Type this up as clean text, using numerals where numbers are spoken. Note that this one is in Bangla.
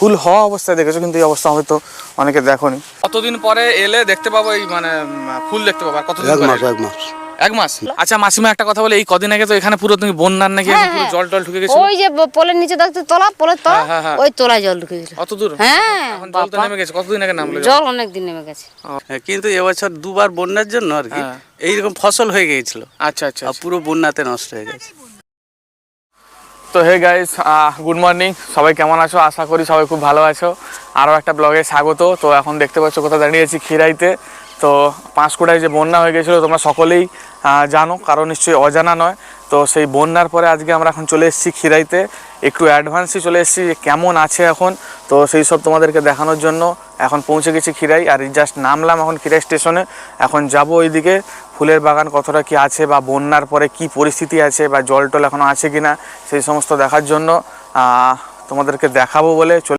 ফুল হওয়া অবস্থায় দেখেছো, কিন্তু এই অবস্থা হয়তো অনেকে দেখোনি। কতদিন পরে এলে দেখতে পাবো এই মানে ফুল দেখতে পাবো? আর কতদিন পরে? 1 মাস। 1 মাস। আচ্ছা মাসিমা একটা কথা বলে, এই কদিন আগে তো এখানে পুরো তুমি বন্যার নাকি পুরো জল টল ঢুকে গেছে? ওই যে পোলের নিচে দেখতে তোলা, পোলের তলা, ওই তোলায় জল ঢুকে গেছিল। অত দূর? হ্যাঁ, এখন জল তো নেমে গেছে, কতদিন আগে নামলো জল অনেক দিন নেমে গেছে। কিন্তু এবছর 2 বার বন্যার জন্য আর কি এইরকম ফসল হয়ে গিয়েছিল। আচ্ছা আচ্ছা। আর পুরো বন্যাতে নষ্ট হয়ে গেছে। তো হে গাইস, গুড মর্নিং, সবাই কেমন আছো? আশা করি সবাই খুব ভালো আছো। আরও একটা ব্লগে স্বাগত। তো এখন দেখতে পাচ্ছ কোথায় দাঁড়িয়েছি, খিরাইতে। তো পাঁশকুড়ায় যে বন্যা হয়ে গেছিলো তোমরা সকলেই জানো, কারণ নিশ্চয়ই অজানা নয়। তো সেই বন্যার পরে আজকে আমরা এখন চলে এসেছি খিরাইতে, একটু অ্যাডভান্সই চলে এসেছি যে কেমন আছে এখন। তো সেই সব তোমাদেরকে দেখানোর জন্য এখন পৌঁছে গেছি খিরাই, আর জাস্ট নামলাম এখন খিরাই স্টেশনে। এখন যাব ওইদিকে, ফুলের বাগান কতটা কি আছে, বা বন্যার পরে কি পরিস্থিতি আছে, বা জল টল এখনও আছে কি না, সেই সমস্ত দেখার জন্য তোমাদেরকে দেখাবো বলে চলে